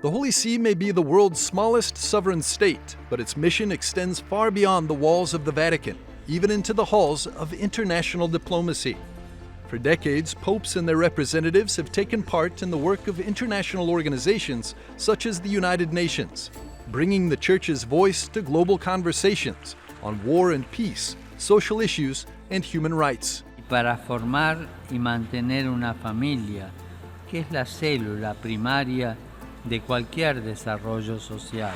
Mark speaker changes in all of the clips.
Speaker 1: The Holy See may be the world's smallest sovereign state, but its mission extends far beyond the walls of the Vatican, even into the halls of international diplomacy. For decades, popes and their representatives have taken part in the work of international organizations such as the United Nations, bringing the Church's voice to global conversations on war and peace, social issues, and human rights.
Speaker 2: Para formar y mantener una familia, que es la célula primaria de cualquier desarrollo social.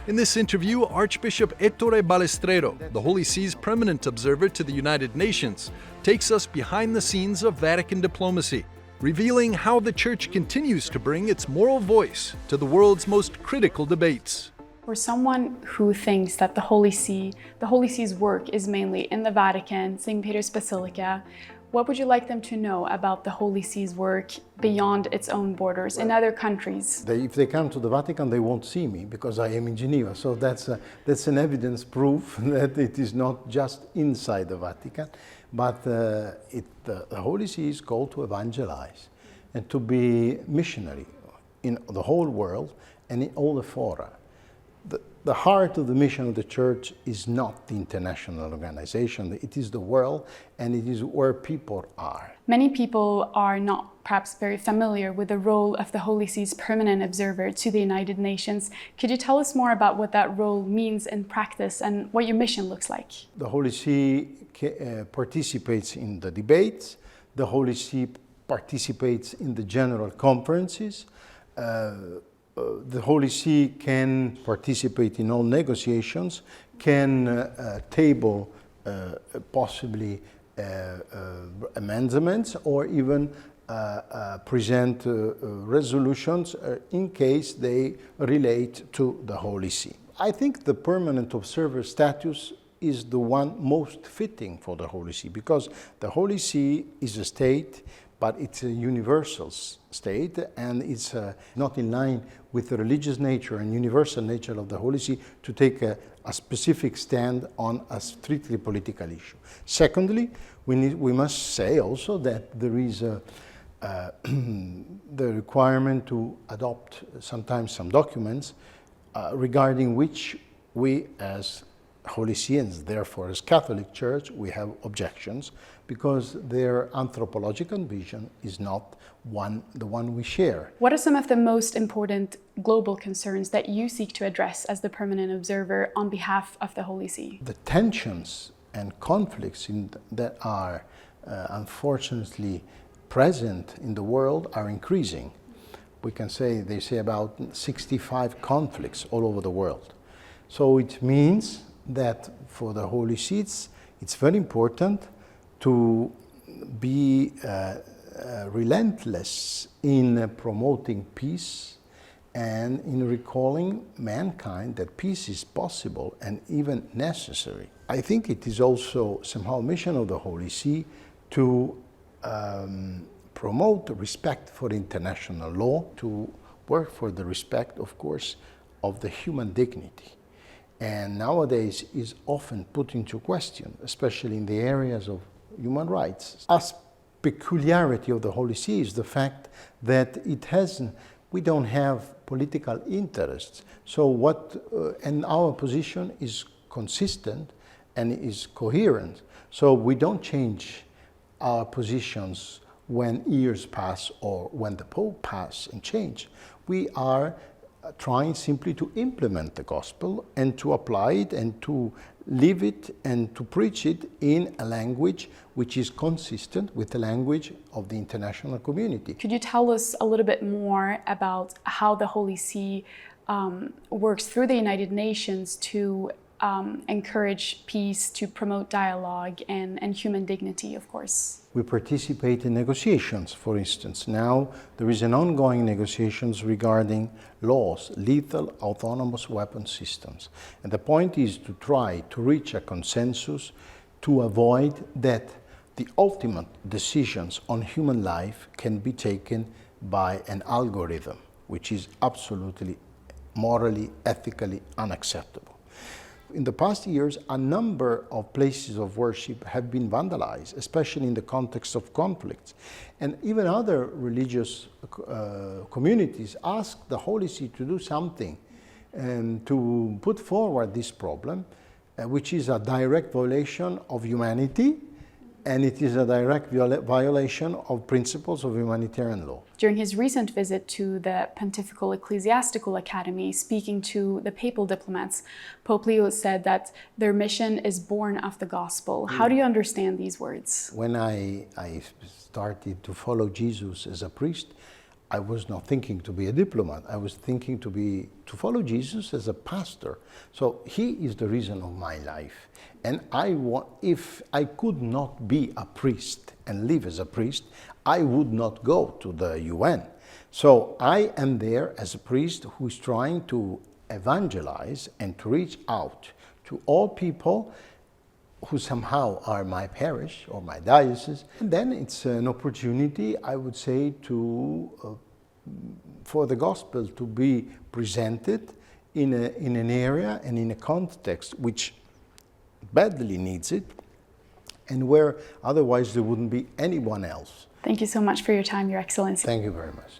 Speaker 1: In this interview, Archbishop Ettore Balestrero, the Holy See's permanent observer to the United Nations, takes us behind the scenes of Vatican diplomacy, revealing how the Church continues to bring its moral voice to the world's most critical debates.
Speaker 3: For someone who thinks that the Holy See's work is mainly in the Vatican, St. Peter's Basilica, what would you like them to know about the Holy See's work beyond its own borders in other countries?
Speaker 4: If they come to the Vatican, they won't see me because I am in Geneva. So that's an evidence proof that it is not just inside the Vatican, but the Holy See is called to evangelize and to be missionary in the whole world and in all the fora. The heart of the mission of the Church is not the international organization, it is the world, and it is where people are.
Speaker 3: Many people are not perhaps very familiar with the role of the Holy See's permanent observer to the United Nations. Could you tell us more about what that role means in practice and what your mission looks like?
Speaker 4: The Holy See participates in the debates, the Holy See participates in the general conferences, the Holy See can participate in all negotiations, can table possibly amendments or even present resolutions in case they relate to the Holy See. I think the permanent observer status is the one most fitting for the Holy See because the Holy See is a state, but it's a universal state and it's not in line with the religious nature and universal nature of the Holy See to take a specific stand on a strictly political issue. Secondly, we must say also that there is the requirement to adopt sometimes some documents regarding which we as Holy See and therefore as Catholic Church we have objections because their anthropological vision is not the one we share.
Speaker 3: What are some of the most important global concerns that you seek to address as the permanent observer on behalf of the Holy See?
Speaker 4: The tensions and conflicts that are unfortunately present in the world are increasing. We can say, they say about 65 conflicts all over the world. So it means that for the Holy See, it's very important to be relentless in promoting peace and in recalling mankind that peace is possible and even necessary. I think it is also somehow a mission of the Holy See to promote respect for international law, to work for the respect, of course, of the human dignity. And nowadays is often put into question, especially in the areas of human rights. A peculiarity of the Holy See is the fact that we don't have political interests. So and our position is consistent and is coherent. So we don't change our positions when years pass or when the Pope passes and change. We are trying simply to implement the gospel and to apply it and to live it and to preach it in a language which is consistent with the language of the international community.
Speaker 3: Could you tell us a little bit more about how the Holy See works through the United Nations to encourage peace, to promote dialogue and human dignity, of course?
Speaker 4: We participate in negotiations, for instance. Now there is an ongoing negotiations regarding laws, lethal autonomous weapon systems. And the point is to try to reach a consensus to avoid that the ultimate decisions on human life can be taken by an algorithm, which is absolutely morally, ethically unacceptable. In the past years, a number of places of worship have been vandalized, especially in the context of conflicts. And even other religious communities ask the Holy See to do something and to put forward this problem, which is a direct violation of humanity, and it is a direct violation of principles of humanitarian law.
Speaker 3: During his recent visit to the Pontifical Ecclesiastical Academy, speaking to the papal diplomats, Pope Leo said that their mission is born of the gospel. How do you understand these words?
Speaker 4: When I started to follow Jesus as a priest, I was not thinking to be a diplomat. I was thinking to follow Jesus as a pastor. So he is the reason of my life. And if I could not be a priest and live as a priest, I would not go to the UN. So I am there as a priest who is trying to evangelize and to reach out to all people who somehow are my parish or my diocese. And then it's an opportunity, I would say, for the gospel to be presented in an area and in a context which badly needs it, and where otherwise there wouldn't be anyone else.
Speaker 3: Thank you so much for your time, Your Excellency.
Speaker 4: Thank you very much.